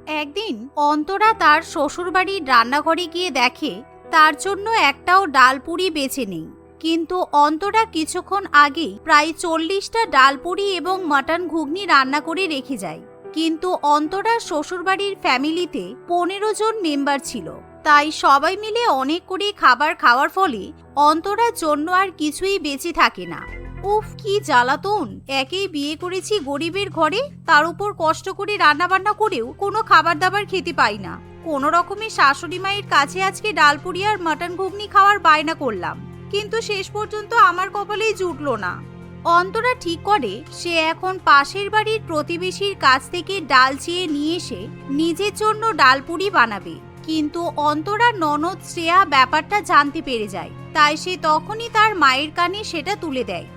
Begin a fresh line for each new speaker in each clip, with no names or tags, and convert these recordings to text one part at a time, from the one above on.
একদিন অন্তরা তার শ্বশুরবাড়ির রান্নাঘরে গিয়ে দেখে তার জন্য একটাও ডালপুরি বেঁচে নেই। কিন্তু অন্তরা কিছুক্ষণ আগেই প্রায় 40টা ডালপুরি এবং মাটন ঘুগনি রান্না করে রেখে যায়। কিন্তু অন্তরার শ্বশুরবাড়ির ফ্যামিলিতে 15 জন মেম্বার ছিল, তাই সবাই মিলে অনেক করে খাবার খাওয়ার ফলে অন্তরার জন্য আর কিছুই বেঁচে থাকে না। উফ, কি জ্বালাতন! একেই বিয়ে করেছি গরিবের ঘরে, তার উপর কষ্ট করে রান্না বান্না করেও কোনো খাবার দাবার খেতে পাই না। কোনো রকমে শাশুড়ি মায়ের কাছে আজকে ডালপুরি আর মাটন ঘুগনি খাওয়ার বায়না করলাম, কিন্তু শেষ পর্যন্ত আমার কপালেই জুটলো না। অন্তরা ঠিক করে সে এখন পাশের বাড়ির প্রতিবেশীর কাছ থেকে ডাল চেয়ে নিয়ে এসে নিজের জন্য ডালপুরি বানাবে। কিন্তু অন্তরার ননদ শ্রেয়া ব্যাপারটা জানতে পেরে যায়, তাই সে তখনই তার মায়ের কানে সেটা তুলে দেয়।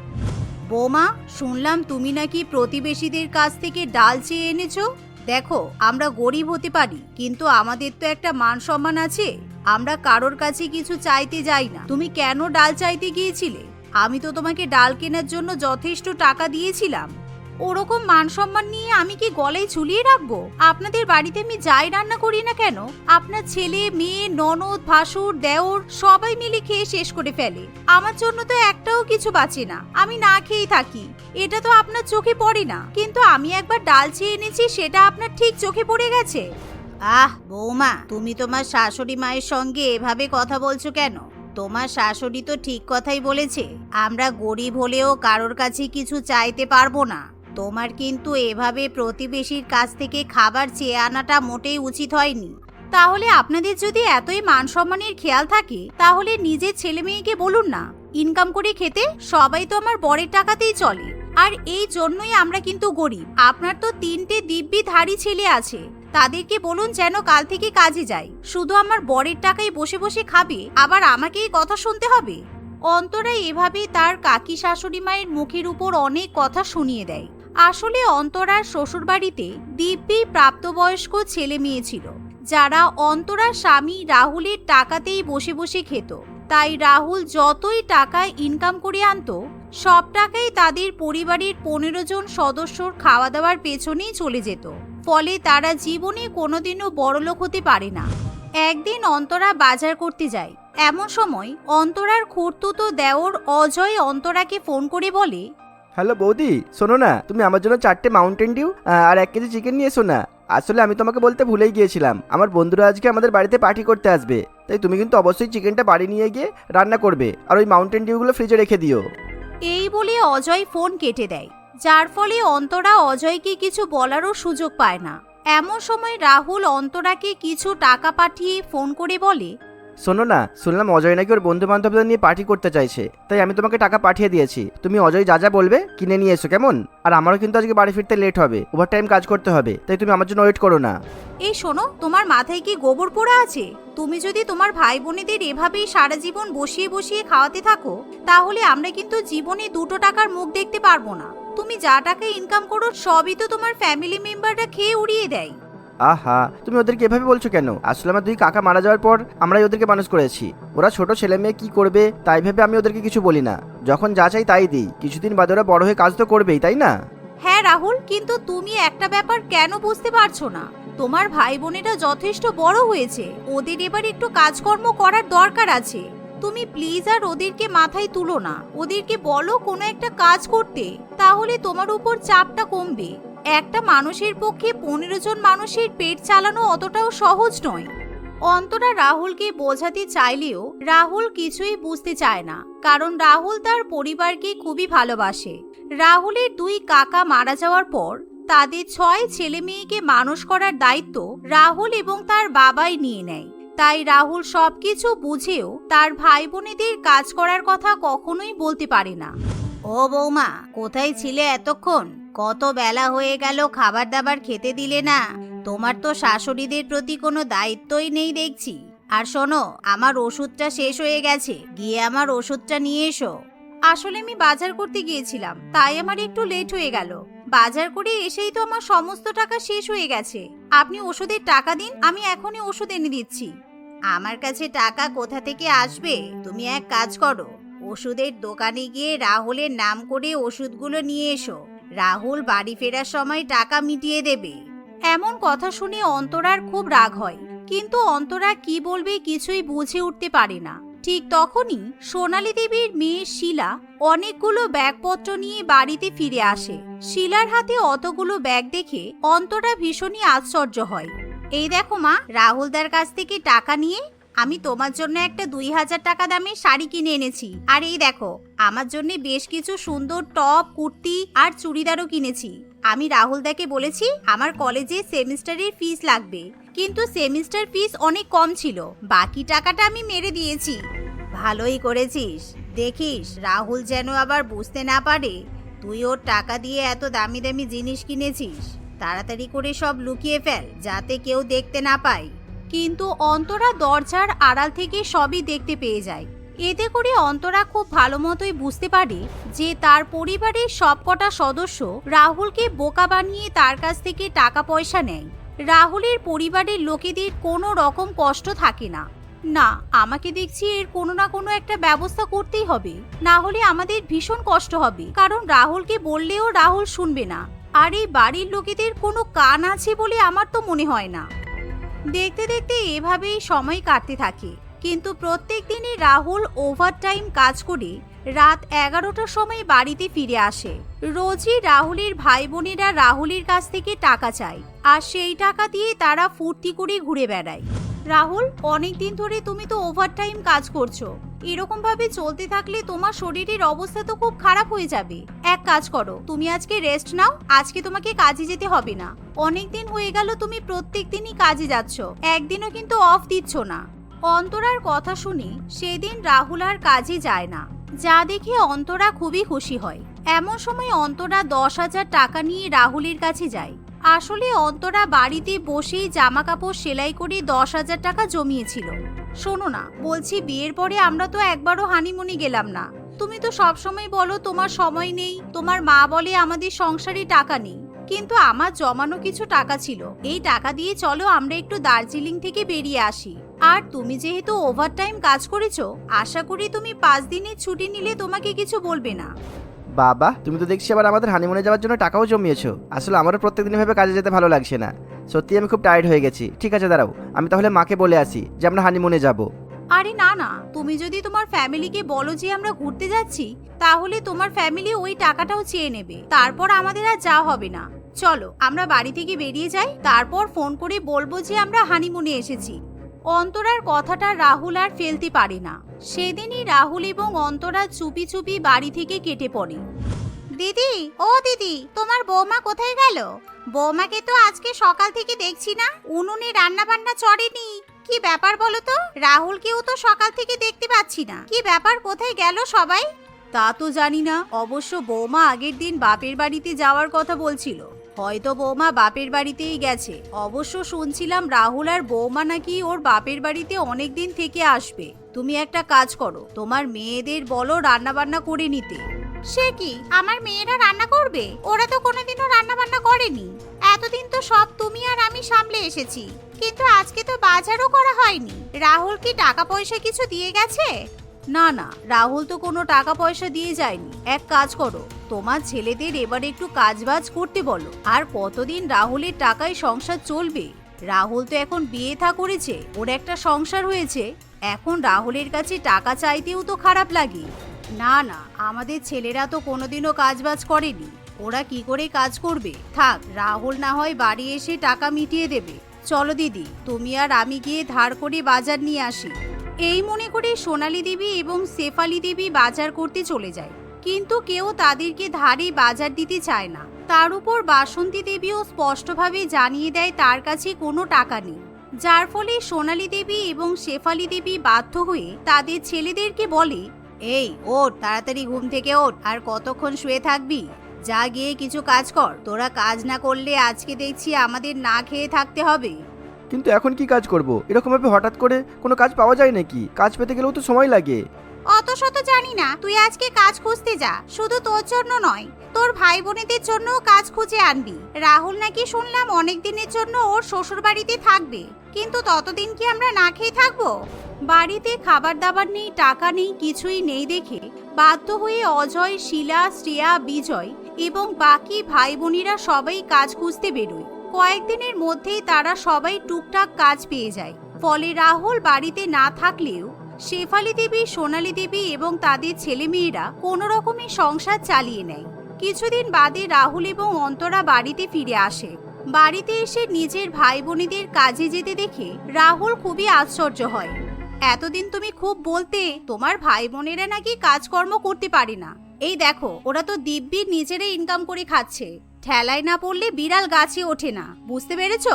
বৌমা, শুনলাম তুমি নাকি প্রতিবেশীদের কাছ থেকে ডাল চেয়ে এনেছো। দেখো, আমরা গরিব হতে পারি, কিন্তু আমাদের তো একটা মান সম্মান আছে। আমরা কারোর কাছে কিছু চাইতে যাই না। তুমি কেন ডাল চাইতে গিয়েছিলে? আমি তো তোমাকে ডাল কেনার জন্য যথেষ্ট টাকা দিয়েছিলাম। ওরকম মান সম্মান নিয়ে আমি কি গলায় ঝুলিয়ে রাখবো? আপনাদের বাড়িতে আমি যাই রান্না করি না কেন, আপনার ছেলে মেয়ে ননদ ভাসুর দেওর সবাই মিলে খেয়ে শেষ করে ফেলে। আমার জন্য তো একটাও কিছু বাঁচে না, আমি না খেয়েই থাকি। এটা তো আপনার চোখে পড়ে না, কিন্তু আমি একবার ডাল চেয়ে এনেছি, সেটা আপনার ঠিক চোখে পড়ে গেছে। আহ বৌমা, তুমি তোমার শাশুড়ি মায়ের সঙ্গে এভাবে কথা বলছো কেন? তোমার শাশুড়ি তো ঠিক কথাই বলেছে, আমরা গরিব হলেও কারোর কাছে কিছু চাইতে পারবো না। তোমার কিন্তু এভাবে প্রতিবেশীর কাছ থেকে খাবার চেয়ে আনাটা মোটেই উচিত হয়নি। তাহলে আপনাদের যদি এতই মান সম্মানের খেয়াল থাকে, তাহলে নিজের ছেলে মেয়েকে বলুন না ইনকাম করে খেতে। সবাই তো আমার বরের টাকাতেই চলে, আর এই জন্যই আমরা কিন্তু গরিব। আপনার তো 3টে দিব্যিধারী ছেলে আছে, তাদেরকে বলুন যেন কাল থেকে কাজে যায়। শুধু আমার বরের টাকায় বসে বসে খাবে, আবার আমাকেই কথা শুনতে হবে। অন্তরা এভাবে তার কাকি শাশুড়ি মায়ের মুখের উপর অনেক কথা শুনিয়ে দেয়। আসলে অন্তরার শ্বশুরবাড়িতে দিব্যি প্রাপ্তবয়স্ক ছেলে মেয়ে ছিল, যারা অন্তরার স্বামী রাহুলের টাকাতেই বসে বসে খেত। তাই রাহুল যতই টাকা ইনকাম করে আনতো, সব টাকাই তাদের পরিবারের 15 জন সদস্যর খাওয়া দাওয়ার পেছনেই চলে যেত। ফলে তারা জীবনে কোনোদিনও বড়লোক হতে পারে না। একদিন অন্তরা বাজার করতে যায়। এমন সময় অন্তরার খুড়তুতো দেওর অজয় অন্তরাকে ফোন করে বলে,
হ্যালো বৌদি, শোনো না, তুমি আমার জন্য 4টে মাউন্টেন ডিউ আর 1 কেজি চিকেন নিয়ে এসো না। আসলে আমি তোমাকে বলতে ভুলেই গিয়েছিলাম, আমার বন্ধুরা আজকে আমাদের বাড়িতে পার্টি করতে আসবে, তাই তুমি কিন্তু অবশ্যই চিকেনটা বাড়ি নিয়ে গিয়ে রান্না করবে, আর ওই মাউন্টেন ডিউগুলো ফ্রিজে রেখে দিও।
এই বলে অজয় ফোন কেটে দেয়, যার ফলে অন্তরা অজয়কে কিছু বলারও সুযোগ পায় না। এমন সময় রাহুল অন্তরাকে কিছু টাকা পাঠিয়ে ফোন করে বলে,
শোনো না, শুনলাম অজয় নাকি ওর বন্ধু বান্ধবদের নিয়ে পার্টি করতে চাইছে, তাই আমি তোমাকে টাকা পাঠিয়ে দিয়েছি। তুমি অজয় যা যা বলবে কিনে নিয়ে এসো, কেমন? আর আমারও কিন্তু আজকে বাড়ি ফিরতে লেট হবে, ওভারটাইম কাজ করতে হবে, তাই তুমি আমার জন্য ওয়েট করো না।
এই শোনো, তোমার মাথায় কি গোবর পোড়া আছে? তুমি যদি তোমার ভাই বোনেদের এভাবেই সারা জীবন বসিয়ে বসিয়ে খাওয়াতে থাকো, তাহলে আমরা কিন্তু জীবনে 2টো টাকার মুখ দেখতে পারবো না। তুমি যা টাকা ইনকাম করো সবই তো তোমার ফ্যামিলি মেম্বাররা খেয়ে উড়িয়ে দেয়।
আহা, তুমি ওদেরকে এভাবে বলছো কেন? আসলে আমার 2 কাকা মারা যাওয়ার পর আমরাই ওদেরকে মানুষ করেছি। ওরা ছোট ছেলে মেয়ে কি করবে তাই ভেবে আমি ওদেরকে কিছু বলি না, যখন যা চাই তাই দিই। কিছুদিন বাদে ওরা বড় হয়ে কাজ তো করবেই, তাই না?
হ্যাঁ রাহুল, কিন্তু তুমি একটা ব্যাপার কেন বুঝতে পারছো না? তোমার ভাই বোনেরা যথেষ্ট বড় হয়েছে, ওদের এবার একটু কাজকর্ম করার দরকার আছে। তুমি প্লিজ আর ওদেরকে মাথায় তুলো না, ওদেরকে বলো কোনো একটা কাজ করতে, তাহলে তোমার উপর চাপটা কমবে। একটা মানুষের পক্ষে 15 জন মানুষের পেট চালানো অতটাও সহজ নয়। অন্তরা রাহুলকে বোঝাতে চাইলেও রাহুল কিছুই বুঝতে চায় না, কারণ রাহুল তার পরিবারকে খুবই ভালোবাসে। রাহুলের 2 কাকা মারা যাওয়ার পর তাদের 6 ছেলে মেয়েকে মানুষ করার দায়িত্ব রাহুল এবং তার বাবাই নিয়ে নেয়। তাই রাহুল সবকিছু বুঝেও তার ভাই বোনেদের কাজ করার কথা কখনোই বলতে পারে না। ও বৌমা, কোথায় ছিলে এতক্ষণ? কত বেলা হয়ে গেল, খাবার দাবার খেতে দিলে না। তোমার তো শাশুড়িদের প্রতি কোনো দায়িত্বই নেই দেখছি। আর শোনো, আমার ওষুধটা শেষ হয়ে গেছে, গিয়ে আমার ওষুধটা নিয়ে এসো। আসলে আমি বাজার করতে গিয়েছিলাম, তাই আমার একটু লেট হয়ে গেল। বাজার করে এসেই তো আমার সমস্ত টাকা শেষ হয়ে গেছে। আপনি ওষুধের টাকা দিন, আমি এখনই ওষুধ এনে দিচ্ছি। আমার কাছে টাকা কোথা থেকে আসবে? তুমি এক কাজ করো, ওষুধের দোকানে গিয়ে রাহুলের নাম করে ওষুধগুলো নিয়ে এসো। রাহুল বাড়ি ফেরার সময় টাকা মিটিয়ে দেবে। এমন কথা শুনে অন্তরার খুব রাগ হয়, কিন্তু অন্তরা কি বলবে কিছুই বুঝে উঠতে পারে না। ঠিক তখনই সোনালী দেবীর মেয়ে শিলা অনেকগুলো ব্যাগপত্র নিয়ে বাড়িতে ফিরে আসে। শিলার হাতে অতগুলো ব্যাগ দেখে অন্তরা ভীষণই আশ্চর্য হয়। এই দেখো মা, রাহুলদার কাছ থেকে টাকা নিয়ে আমি তোমার জন্য একটা 2000 টাকা দামের শাড়ি কিনে এনেছি। আর এই দেখো, আমার জন্য বেশ কিছু সুন্দর টপ, কুর্তি আর চুড়িদারও কিনেছি। আমি রাহুলদাকে বলেছি আমার কলেজে সেমিস্টারের ফিস লাগবে, কিন্তু সেমিস্টার ফিস অনেক কম ছিল, বাকি টাকাটা আমি মেরে দিয়েছি। ভালোই করেছিস। দেখিস রাহুল যেন আবার বুঝতে না পারে তুই ওর টাকা দিয়ে এত দামি দামি জিনিস কিনেছিস। তাড়াতাড়ি করে সব লুকিয়ে ফেল, যাতে কেউ দেখতে না পায়। কিন্তু অন্তরা দরজার আড়াল থেকে সবই দেখতে পেয়ে যায়। এতে করে অন্তরা খুব ভালো মতোই বুঝতে পারে যে তার পরিবারের সবকটা সদস্য রাহুলকে বোকা বানিয়ে তার কাছ থেকে টাকা পয়সা নেয়। রাহুলের পরিবারের লোকেদের কোনো রকম কষ্ট থাকে না। না, আমাকে দেখছি এর কোনো না কোনো একটা ব্যবস্থা করতেই হবে, না হলে আমাদের ভীষণ কষ্ট হবে। কারণ রাহুলকে বললেও রাহুল শুনবে না, আর এই বাড়ির লোকেদের কোনো কান আছে বলে আমার তো মনে হয় না। দেখতে দেখতে এভাবেই সময় কাটতে থাকে, কিন্তু প্রত্যেক দিনই রাহুল ওভারটাইম কাজ করে রাত 11টার সময় বাড়িতে ফিরে আসে। রোজই রাহুলের ভাই বোনেরা রাহুলের কাছ থেকে টাকা চায়, আর সেই টাকা দিয়ে তারা ফুর্তি করে ঘুরে বেড়ায়। রাহুল, অনেকদিন ধরে তুমি তো ওভারটাইম কাজ করছো। এরকম ভাবে চলতে থাকলে তোমার শরীরের অবস্থা তো খুব খারাপ হয়ে যাবে। এক কাজ করো, তুমি আজকে রেস্ট নাও, আজকে তোমাকে কাজে যেতে হবে না। অনেকদিন হয়ে গেল তুমি প্রত্যেক দিনই কাজে যাচ্ছ, একদিনও কিন্তু অফ দিচ্ছ না। অন্তরার কথা শুনে সেদিন রাহুল আর কাজে যায় না, যা দেখে অন্তরা খুবই খুশি হয়। এমন সময় অন্তরা 10,000 টাকা নিয়ে রাহুলের কাছে যায়। আসলে অন্তরা বাড়িতে বসেই জামা কাপড় সেলাই করে 10,000 টাকা জমিয়েছিল। শোনো না, বলছি বিয়ের পরে আমরা তো একবারও হানিমুনে গেলাম না। তুমি তো সবসময় বলো তোমার সময় নেই, তোমার মা বলে আমাদের সংসারে টাকা নেই, কিন্তু আমার জমানো কিছু টাকা ছিল। এই টাকা দিয়ে চলো আমরা একটু দার্জিলিং থেকে বেরিয়ে আসি। আর তুমি যেহেতু ওভারটাইম কাজ করেছো, আশা করি তুমি 5 দিনের ছুটি নিলে তোমাকে কিছু বলবে না।
বাবা, তুমি তো দেখছি আবার আমাদের হানিমুনে যাওয়ার জন্য টাকাও জমিয়েছো। আসলে আমারও প্রত্যেকদিন ভেবে কাজে যেতে ভালো লাগছে না। সত্যি আমি খুব টায়ার্ড হয়ে গেছি। ঠিক আছে, দাঁড়াও, আমি তাহলে মাকে বলে আসি যে আমরা হানিমুনে যাব।
আরে না না, তুমি যদি তোমার ফ্যামিলিকে বলো যে আমরা ঘুরতে যাচ্ছি, তাহলে তোমার ফ্যামিলি ওই টাকাটাও চেয়ে নেবে, তারপর আমাদের আর যাওয়া হবে না। চলো আমরা বাড়ি থেকে বেরিয়ে যাই, তারপর ফোন করে বলবো যে আমরা হানিমুনে এসেছি। অন্তরার কথাটা রাহুল আর ফেলতে পারে না। সেদিনই রাহুল এবং অন্তরা চুপি চুপি বাড়ি থেকে কেটে পড়ে। দিদি, ও দিদি, তোমার বৌমা কোথায় গেল? বৌমাকে তো আজকে সকাল থেকে দেখছি না, উনুনে রান্না বান্না চড়েনি। কি ব্যাপার বলো তো? রাহুলকেও তো সকাল থেকে দেখতে পাচ্ছি না। কি ব্যাপার, কোথায় গেল সবাই? তা তো জানি না, অবশ্য বৌমা আগের দিন বাপের বাড়িতে যাওয়ার কথা বলছিল, হয়তো বৌমা বাপের বাড়িতেই গেছে। অবশ্য শুনছিলাম রাহুল আর বৌমা নাকি ওর বাপের বাড়িতে অনেকদিন থেকে আসবে। তুমি একটা কাজ করো, তোমার মেয়েদের বলো রান্না বান্না করে নিতে। সে কি, আমার মেয়েরা রান্না করবে? ওরা তো কোনোদিনও রান্না বান্না করেনি। এতদিন তো সব তুমি আর আমি সামলে এসেছি, কিন্তু আজকে তো বাজারও করা হয়নি। রাহুল কি টাকা পয়সা কিছু দিয়ে গেছে? না না, রাহুল তো কোনো টাকা পয়সা দিয়ে যায়নি। এক কাজ করো, তোমার ছেলেদের এবার একটু কাজবাজ করতে বলো। আর কতদিন রাহুলের টাকায় সংসার চলবে? রাহুল তো এখন বিয়ে থা করেছে, ওর একটা সংসার হয়েছে, এখন রাহুলের কাছে টাকা চাইতেও তো খারাপ লাগে। না না, আমাদের ছেলেরা তো কোনোদিনও কাজবাজ করেনি, ওরা কি করে কাজ করবে? থাক, রাহুল না হয় বাড়ি এসে টাকা মিটিয়ে দেবে। চলো দিদি, তুমি আর আমি গিয়ে ধার করে বাজার নিয়ে আসি। এই মনে করে সোনালী দেবী এবং শেফালি দেবী বাজার করতে চলে যায়, কিন্তু কেউ তাদেরকে ধারে বাজার দিতে চায় না। তার উপর বাসন্তী দেবীও স্পষ্টভাবে জানিয়ে দেয় তার কাছে কোনো টাকা নেই, যার ফলে সোনালী দেবী এবং শেফালি দেবী বাধ্য হয়ে তাদের ছেলেদেরকে বলে, এই ওঠ, তাড়াতাড়ি ঘুম থেকে ওঠ, আর কতক্ষণ শুয়ে থাকবি? যা গিয়ে কিছু কাজ কর। তোরা কাজ না করলে আজকে দেখছি আমাদের না খেয়ে থাকতে হবে।
কিন্তু এখন কি কাজ করব? এরকম ভাবে হঠাৎ করে কোনো কাজ পাওয়া যায় নাকি? কাজ পেতে গেলেও তো সময় লাগে।
অত শত জানি না, তুই আজকে কাজ খুঁজতে যা। শুধু তোর জন্য নয়, তোর ভাই বোনেদের জন্য কাজ খুঁজে আনবি। রাহুল নাকি শুনলাম অনেক দিনের জন্য ওর শ্বশুর বাড়িতে থাকবে, কিন্তু ততদিন কি আমরা না খেয়ে থাকবো? বাড়িতে খাবার দাবার নেই, টাকা নেই, কিছুই নেই দেখে বাধ্য হয়ে অজয়, শিলা, শ্রেয়া, বিজয় এবং বাকি ভাই বোনেরা সবাই কাজ খুঁজতে বেরোয়। কয়েকদিনের মধ্যেই তারা সবাই টুকটাক কাজ পেয়ে যায়। ফলে রাহুল বাড়িতে না থাকলেও শেফালি দেবী, সোনালী দেবী এবং তাদের ছেলেমেয়েরা কোনো রকমই সংসার চালিয়ে নেয়। কিছুদিন বাদে রাহুল এবং অন্তরা বাড়িতে ফিরে আসে। বাড়িতে এসে নিজের ভাই বোনেদের কাজে যেতে দেখে রাহুল খুবই আশ্চর্য হয়। এতদিন তুমি খুব বলতে তোমার ভাই বোনেরা নাকি কাজকর্ম করতে পারে না। এই দেখো, ওরা তো দিব্যি নিজেরাই ইনকাম করে খাচ্ছে। ঠেলায় না পড়লে বিড়াল গাছে ওঠে না, বুঝতে পেরেছো?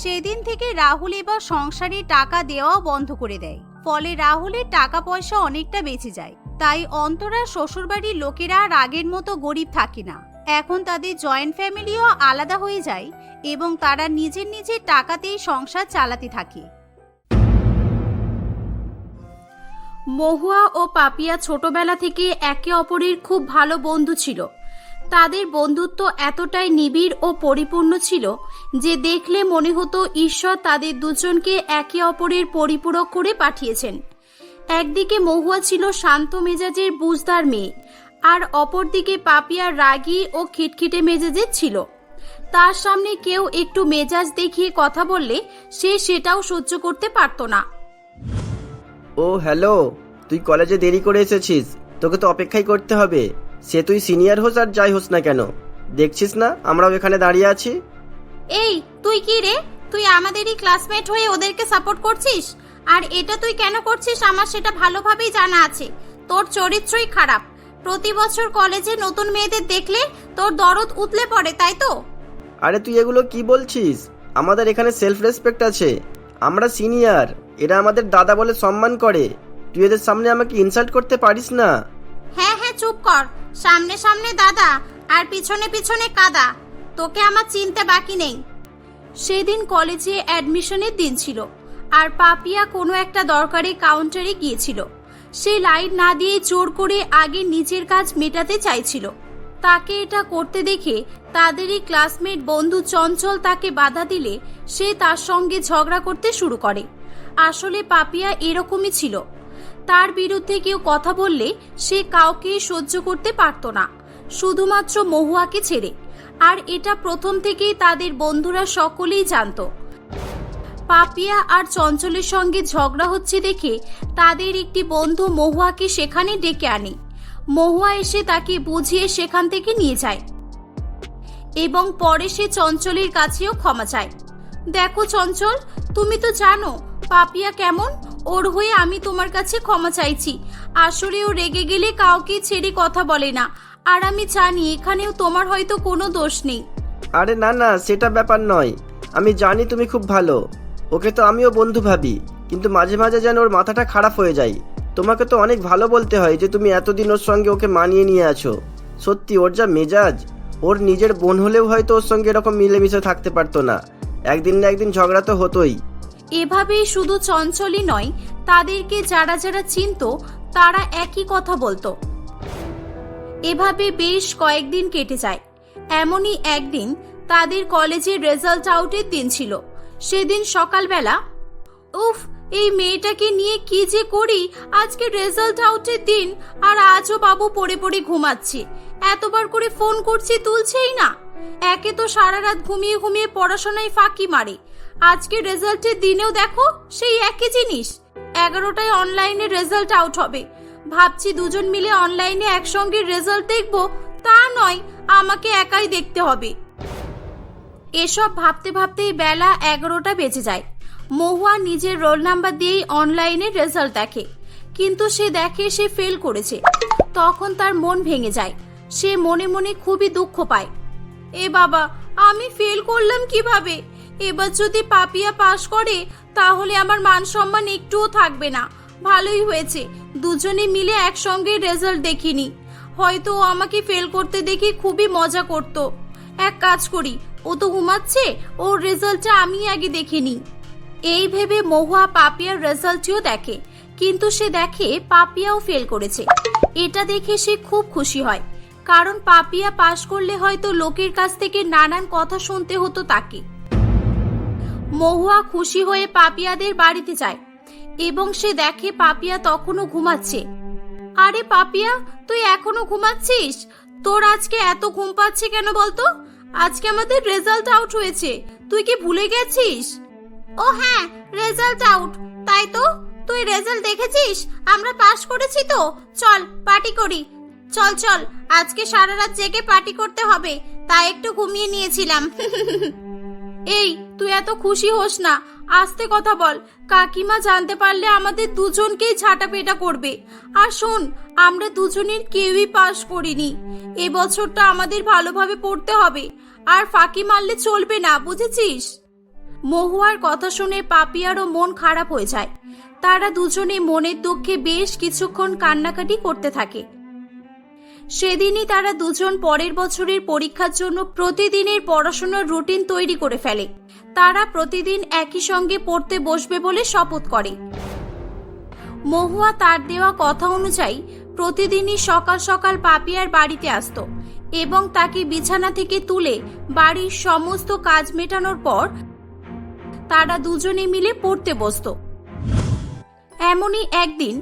সেদিন থেকে রাহুল এবার সংসারে টাকা দেওয়াও বন্ধ করে দেয়। ফলে রাহুলের টাকা পয়সা অনেকটা বেঁচে যায়। তাই অন্তরার শ্বশুরবাড়ির লোকেরা আর আগের মতো গরিব থাকে না। এখন তাদের জয়েন্ট ফ্যামিলিও আলাদা হয়ে যায় এবং তারা নিজের নিজের টাকাতেই সংসার চালাতে থাকে। মহুয়া ও পাপিয়া ছোটবেলা থেকে একে অপরের খুব ভালো বন্ধু ছিল। তাদের বন্ধুত্ব এতটাই নিবিড় ও পরিপূর্ণ ছিল যে দেখলে মনে হতো ঈশ্বর তাদের দুজনকে একে অপরের পরিপূরক করে পাঠিয়েছেন। একদিকে মহুয়া ছিল শান্ত মেজাজের বুঝদার মেয়ে, আর অপরদিকে পাপিয়া রাগী ও খিটখিটে মেজাজের ছিল। তার সামনে কেউ একটু মেজাজ দেখিয়ে কথা বললে সে সেটাও সহ্য করতে পারত না।
ও হ্যালো, তুই কলেজে দেরি করে এসেছিস, তোকে তো অপেক্ষাই করতে হবে। সে তুই সিনিয়র হোস আর যাই হোস না কেন, দেখছিস না আমরাও এখানে দাঁড়িয়ে আছি।
এই তুই কি রে? তুই আমাদেরই ক্লাসমেট হয়ে ওদেরকে সাপোর্ট করছিস? আর এটা তুই কেন করছিস আমার সেটা ভালোভাবেই জানা আছে। তোর চরিত্রই খারাপ। প্রতি বছর কলেজে নতুন মেয়েদের দেখলে তোর দরদ উতলে পড়ে, তাই তো?
আরে তুই এগুলো কি বলছিস? আমাদের এখানে সেলফ রেসপেক্ট আছে। আমরা সিনিয়র, এরা আমাদের দাদা বলে সম্মান করে। তুই এদের সামনে আমাকে ইনসাল্ট করতে পারিস না।
হ্যাঁ হ্যাঁ, চুপ কর। সামনে সামনে দাদা আর পিছনে পিছনে কাদা। তোকে আমার চিনতে বাকি নেই। সেদিন কলেজে অ্যাডমিশনের দিন ছিল, আর পাপিয়া কোনো একটা দরকারি কাউন্টারে গিয়েছিল। সে লাইন না দিয়ে জোর করে আগে নিজের কাজ মেটাতে চাইছিল। তাকে এটা করতে দেখে তাদেরই ক্লাসমেট বন্ধু চঞ্চল তাকে বাধা দিলে সে তার সঙ্গে ঝগড়া করতে শুরু করে। আসলে পাপিয়া এরকমই ছিল। তার বিরুদ্ধে কেউ কথা বললে সে কাউকে সহ্য করতে পারত না, শুধুমাত্র মহুয়াকে ছেড়ে। আর এটা প্রথম থেকেই তাদের বন্ধুরা সকলেই জানত। পাপিয়া আর চঞ্চলের সঙ্গে ঝগড়া হচ্ছে দেখে তাদের একটি বন্ধু মহুয়াকে সেখানে ডেকে আনে। মহুয়া এসে তাকে বুঝিয়ে সেখান থেকে নিয়ে যায় এবং পরে সে চঞ্চলের কাছেও ক্ষমা চায়। দেখো চঞ্চল, তুমি তো জানো পাপিয়া কেমন। ওর হয়ে আমি তোমার কাছে ক্ষমা চাইছি। আসলে ও রেগে গেলে কাউকে ছেড়ে কথা বলে না, আর আমি জানি এখানেও তোমার হয়তো কোনো দোষ নেই।
আরে না না, সেটা ব্যাপার নয়। আমি জানি তুমি খুব ভালো, ওকে তো আমিও বন্ধু ভাবি, কিন্তু মাঝে মাঝে যেন ওর মাথাটা খারাপ হয়ে যায়। তোমাকে তো অনেক ভালো বলতে হয় যে তুমি এতদিন ওর সঙ্গে ওকে মানিয়ে নিয়ে আছো। সত্যি ওর যা মেজাজ, ওর নিজের বোন হলেও হয়তো ওর সঙ্গে এরকম মিলেমিশে থাকতে পারতো না। একদিন না একদিন ঝগড়া তো হতোই।
এভাবেই শুধু চঞ্চলই নয়, তাদেরকে যারা যারা চিনত তারা একই কথা বলতো। এভাবে বেশ কয়েকদিন কেটে যায়। এমনই একদিন তাদের কলেজের রেজাল্ট আউটের দিন ছিল। সেদিন সকালবেলা, উফ, এই মেয়েটাকে নিয়ে কি যে করি। আজকে রেজাল্ট আউটের দিন, আর আজও বাবু পড়ে পড়ে ঘুমাচ্ছে। এতবার করে ফোন করছি, তুলছেই না। একে তো সারা রাত ঘুমিয়ে ঘুমিয়ে পড়াশোনায় ফাঁকি মারে, আজকে রেজাল্টের দিনেও দেখো সেই একই জিনিস। 11টায় অনলাইনে রেজাল্ট আউট হবে। ভাবছি দুজন মিলে অনলাইনে একসঙ্গে রেজাল্ট দেখবো, তা নয়, আমাকে একাই দেখতে হবে। এসব ভাবতে ভাবতেই বেলা 11টা বেজে যায়। মহুয়া নিজের রোল নাম্বার দিয়েই অনলাইনে রেজাল্ট দেখে, কিন্তু সে দেখে সে ফেল করেছে। তখন তার মন ভেঙে যায়। সে মনে মনে খুবই দুঃখ পায়। এ বাবা, আমি ফেল করলাম কিভাবে? এবার যদি পাপিয়া পাশ করে তাহলে আমার মান সম্মান একটুও থাকবে না। ভালোই হয়েছে দুজনে মিলে একসঙ্গে রেজাল্ট দেখিনি, হয়তো ও আমাকে ফেল করতে দেখে খুবই মজা করত। এক কাজ করি, ও তো ঘুমাচ্ছে, ওর রেজাল্টটা আমি আগে দেখে নিই। এই ভেবে মহুয়া পাপিয়ার রেজাল্টটিও দেখে, কিন্তু সে দেখে পাপিয়াও ফেল করেছে। এটা দেখে সে খুব খুশি হয়, কারণ পাপিয়া পাশ করলে হয়তো লোকের কাছ থেকে নানান কথা শুনতে হতো তাকে। মহুয়া খুশি হয়ে পাপিয়াদের বাড়িতে যায় এবং সে দেখে পাপিয়া তখনও ঘুমাচ্ছে। আরে পাপিয়া, তুই এখনো ঘুমাচ্ছিস? তোর আজকে এত ঘুম পাচ্ছে কেন বলতো? আজকে আমাদের রেজাল্ট আউট হয়েছে, তুই কি ভুলে গেছিস? ও হ্যাঁ, রেজাল্ট আউট, তাই তো। তুই রেজাল্ট দেখেছিস? আমরা পাস করেছি তো। চল পার্টি করি। চল চল, আজকে সারা রাত জেগে পার্টি করতে হবে, তাই একটু ঘুমিয়ে নিয়েছিলাম। এই, তুই এত খুশি হোস না, আস্তে কথা বল। কাকিমা জানতে পারলে আমাদের দুজনকেই ঝাঁটাপেটা করবে। আর শোন, আমরা দুজনের কেউই পাস করিনি। এবছরটা আমাদের ভালোভাবে পড়তে হবে, আর ফাঁকি মারলে চলবে না, বুঝেছিস? মহুয়ার কথা শুনে পাপিয়ারও মন খারাপ হয়ে যায়। তারা দুজনে মনের দুঃখে বেশ কিছুক্ষণ কান্নাকাটি করতে থাকে। সেদিনই তারা দুজন পরের বছরের পরীক্ষার জন্য প্রতিদিনের পড়াশোনার রুটিন তৈরি করে ফেলে। তারা প্রতিদিন একই সঙ্গে পড়তে বসবে বলে শপথ করে। মহুয়া তার দেওয়া কথা অনুযায়ী প্রতিদিনই সকাল সকাল পাপিয়ার বাড়িতে আসতো এবং তাকে বিছানা থেকে তুলে বাড়ির সমস্ত কাজ মেটানোর পর তারা দুজনে মিলে পড়তে বসতো। এমনই একদিন,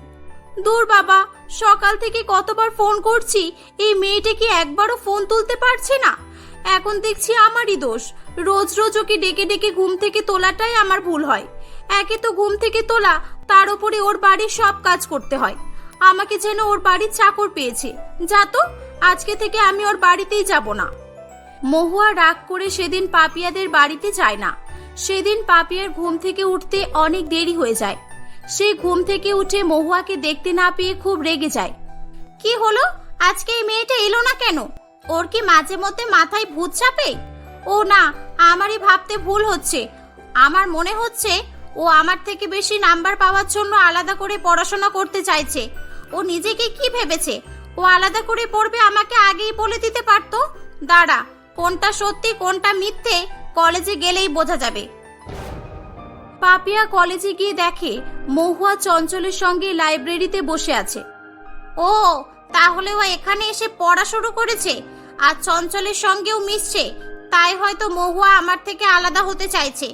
দূর বাবা, সকাল থেকে কতবার ফোন করছি, এই মেয়েটা কি একবারও ফোন তুলতে পারছে না। এখন দেখছি আমারই দোষ। রোজ রোজ ওকে ডেকে ডেকে ঘুম থেকে তোলাটাই আমার ভুল হয়। একে তো ঘুম থেকে তোলা, তার উপরে ওর বাড়ির সব কাজ করতে হয়। আমাকে যেন ওর বাড়ির চাকর পেয়েছে। যা তো, আজকে থেকে আমি ওর বাড়িতেই যাব না। মহুয়া রাগ করে সেদিন পাপিয়াদের বাড়িতে যায় না। সেদিন পাপিয়ার ঘুম থেকে উঠতে অনেক দেরি হয়ে যায়। সে ঘুম থেকে উঠে মহুয়াকে দেখতে না পেয়ে খুব রেগে যায়। কি হলো, আজকে এই মেয়েটা এলো না কেন? ওর কি মাঝে মধ্যে মাথায় ভূত চাপে? ও না, আমারই ভাবতে ভুল হচ্ছে। আমার মনে হচ্ছে ও আমার থেকে বেশি নাম্বার পাওয়ার জন্য আলাদা করে পড়াশোনা করতে চাইছে। ও নিজেকে কি ভেবেছে? ও আলাদা করে পড়বে, আমাকে আগেই বলে দিতে পারতো। দাঁড়া, কোনটা সত্যি কোনটা মিথ্যে কলেজে গেলেই বোঝা যাবে। পাপিয়া কলেজে গিয়ে দেখে মহুয়া চঞ্চলের সঙ্গে লাইব্রেরিতে বসে আছে। ও, তাহলে ও এখানে এসে পড়া শুরু করেছে আর চঞ্চলের সঙ্গেও মিশছে, তাই হয়তো মহুয়া আমার থেকে আলাদা হতে চাইছে।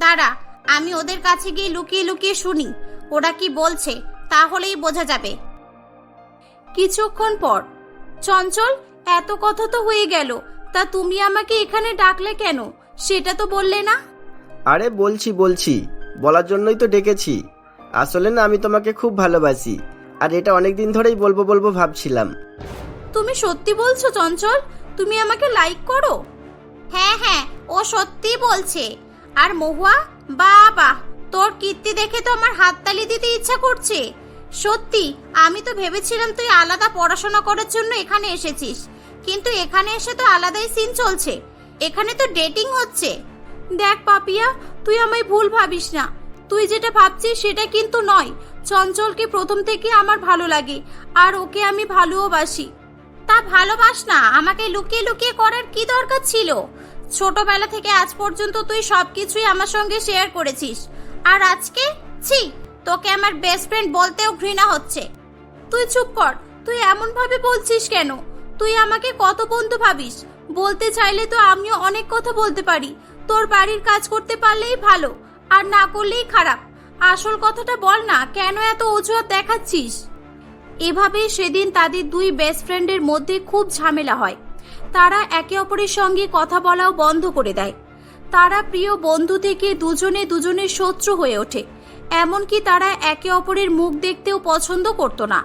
দাঁড়া, আমি ওদের কাছে গিয়ে লুকিয়ে লুকিয়ে শুনি ওরা কি বলছে, তাহলেই বোঝা যাবে। কিছুক্ষণ পর, চঞ্চল, এত কথা তো হয়ে গেল, তা তুমি আমাকে এখানে ডাকলে কেন সেটা তো বললে না?
আরে বলছি, বলার জন্যই তো ডেকেছি। আসলে না, আমি তোমাকে খুব ভালোবাসি, আর এটা অনেকদিন ধরেই বলবো ভাবছিলাম।
তুমি সত্যি বলছো চঞ্চল? তুমি আমাকে লাইক করো? হ্যাঁ হ্যাঁ, ও সত্যি বলছে। আর মহুয়া, বাবা, তোর কীর্তি দেখে তো আমার হাততালি দিতে ইচ্ছা করছে। সত্যি, আমি তো ভেবেছিলাম তুই আলাদা পড়াশোনা করার জন্য এখানে এসেছিস, কিন্তু এখানে এসে তো আলাদাই সিন চলছে। এখানে তো ডেটিং হচ্ছে। দেখ পাপিয়া, তুই আমায় ভুল ভাবিস না। তুই যেটা ভাবছিস সেটা কিন্তু নয়। চঞ্চলকে প্রথম থেকে আমার ভালো লাগে, আর ওকে আমি ভালোবাসি। তা ভালোবাস না, আমাকে লুকিয়ে লুকিয়ে করার কি দরকার ছিল? ছোটবেলা থেকে আজ পর্যন্ত তুই সবকিছুই আমার সঙ্গে শেয়ার করেছিস, আর আজকে ছি, তোকে আমার বেস্ট ফ্রেন্ড বলতেও ঘৃণা হচ্ছে। তুই চুপ কর, তুই এমন ভাবে বলছিস কেন? তুই আমাকে কত বন্ধু ভাবিস। বলতে চাইলে তো আমিও অনেক কথা বলতে পারি। তোর বাড়ির কাজ করতে পারলেই ভালো, আর না করলেই খারাপ। আসল কথাটা বল না, কেন এত অজুহাত দেখাচ্ছিস? এভাবে সেদিন তাদের দুই বেস্ট ফ্রেন্ডের মধ্যে খুব ঝামেলা হয়। তারা একে অপরের সঙ্গে কথা বলাও বন্ধ করে দেয়। তারা প্রিয় বন্ধু থেকে দুজনে দুজনের শত্রু হয়ে ওঠে। এমনকি তারা একে অপরের মুখ দেখতেও পছন্দ করত না।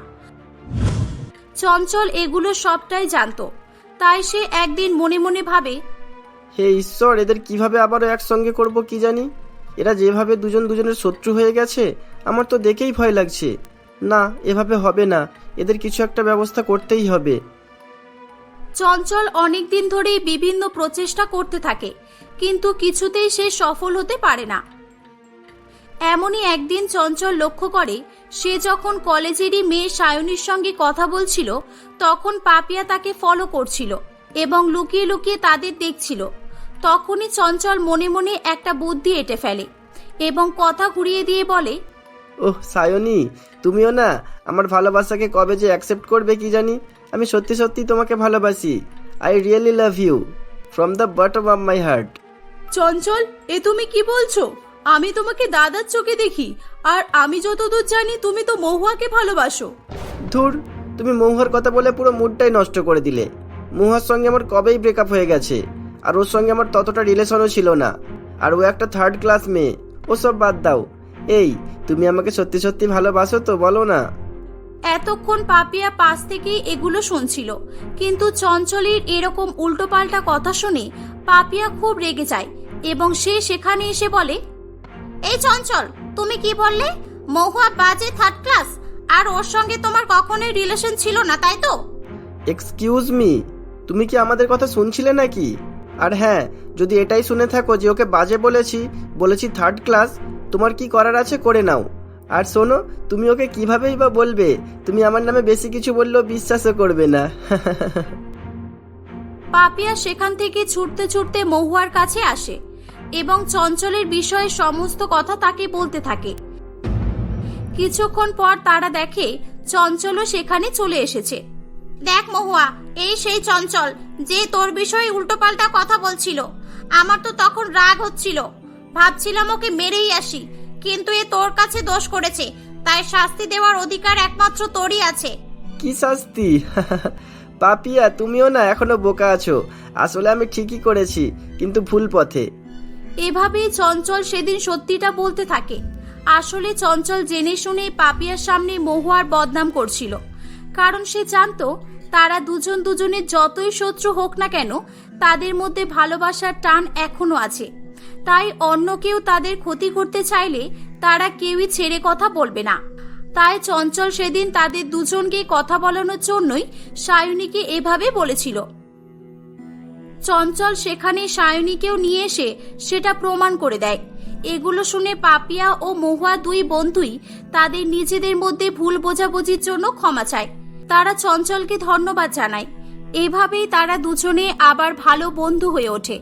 চঞ্চল এগুলো সবটাই জানতো, তাই সে একদিন মনে মনে ভাবে,
হে ঈশ্বর, এদের কিভাবে আবারও একসঙ্গে করব কি জানি। এরা যেভাবে দুজন দুজনের শত্রু হয়ে গেছে, আমার তো দেখেই ভয় লাগছে। না, এভাবে হবে না, এদের কিছু একটা ব্যবস্থা করতেই হবে।
চঞ্চল অনেকদিন ধরেই বিভিন্ন প্রচেষ্টা করতে থাকে, কিন্তু কিছুতেই সে সফল হতে পারে না। এমনই একদিন চঞ্চল লক্ষ্য করে, সে যখন কলেজেরই মেয়ে সায়নীর সঙ্গে কথা বলছিল, তখন পাপিয়া তাকে ফলো করছিল এবং লুকিয়ে লুকিয়ে তাদের দেখছিল। তখনই চঞ্চল মনে মনে একটা বুদ্ধি এঁটে ফেলে এবং কথা ঘুরিয়ে দিয়ে বলে,
ওহ সায়নী, তুমিও না আমার ভালোবাসাকে কবে যে অ্যাকসেপ্ট করবে কি জানি। আমি সত্যি সত্যি তোমাকে ভালোবাসি। I really love you from the bottom of my heart.
Chanchal, এ তুমি কি বলছো? আমি তোমাকে দাদার চোখে দেখি, আর আমি যতদূর জানি তুমি তো মহুয়াকে ভালোবাসো।
ধুর, তুমি মহুয়ার কথা বলে পুরো মুডটাই নষ্ট করে দিলে। মহুয়ার সঙ্গে আমার কবেই ব্রেকআপ হয়ে গেছে, আর ওর সঙ্গে আমার ততটা রিলেশনও ছিল না। আর ও একটা থার্ড ক্লাস মেয়ে। ওসব বাদ দাও। এই, তুমি আমাকে সত্যি সত্যি ভালোবাসো তো, বলো না।
এতক্ষণ পাপিয়া পাশ থেকেই এগুলো শুনছিল, কিন্তু চঞ্চলের এরকম উল্টোপাল্টা কথা শুনে পাপিয়া খুব রেগে যায় এবং সে সেখানে এসে বলে, এই চঞ্চল, তুমি কি বললে? মহুয়া বাজে থার্ড ক্লাস, আর ওর সঙ্গে তোমার কখনোই রিলেশন ছিল না, তাই তো?
এক্সকিউজ মি, তুমি কি আমাদের কথা শুনছিলে নাকি? আর হ্যাঁ, যদি এটাই শুনে থাকো যে ওকে বাজে বলেছি থার্ড ক্লাস, তোমার কি করার আছে করে নাও। আর শোনো, তুমি ওকে কিভাবেই বা বলবে? তুমি আমার নামে বেশি কিছু বললেও বিশ্বাসও করবে না।
পাপিয়া সেখান থেকে ছুটতে ছুটতে মহুয়ার কাছে আসে এবং চঞ্চলের বিষয়ে সমস্ত কথা তাকে বলতে থাকে। কিছুক্ষণ পর তারা দেখে চঞ্চলও সেখানে চলে এসেছে। দেখ মহুয়া, এই সেই চঞ্চল যে তোর বিষয়ে উল্টোপাল্টা কথা বলছিল। আমার তো তখন রাগ হচ্ছিল, ভাবছিলাম ওকে মেরেই আসি, কিন্তু এ তোর কাছে দোষ করেছে, তাই শাস্তি দেওয়ার অধিকার একমাত্র তোরই আছে।
কি শাস্তি? পাপিয়া, তুমিও না এখনো বোকা আছো। আসলে আমি ঠিকই করেছি, কিন্তু ভুল পথে।
এভাবেই চঞ্চল সেদিন সত্যিটা বলতে থাকে। আসলে চঞ্চল জেনে শুনেই পাপিয়ার সামনে মহুয়ার বদনাম করছিল, কারণ সে জানতো তারা দুজন দুজনের যতই শত্রু হোক না কেন, তাদের মধ্যে ভালোবাসার টান এখনো আছে। তাই অন্য কেউ তাদের ক্ষতি করতে চাইলে তারা কেউই ছেড়ে কথা বলবে না। তাই চঞ্চল সেদিন তাদের দুজনকে কথা বলানোর জন্যই সায়নীকে এভাবে বলেছিল। চঞ্চল সেখানে সায়নীকেও নিয়ে এসে সেটা প্রমাণ করে দেয়। এগুলো শুনে পাপিয়া ও মহুয়া দুই বন্ধুই তাদের নিজেদের মধ্যে ভুল বোঝাবুঝির জন্য ক্ষমা চায়। তারা চঞ্চলকে ধন্যবাদ জানায়। এভাবেই তারা দুজনে আবার ভালো বন্ধু হয়ে ওঠে।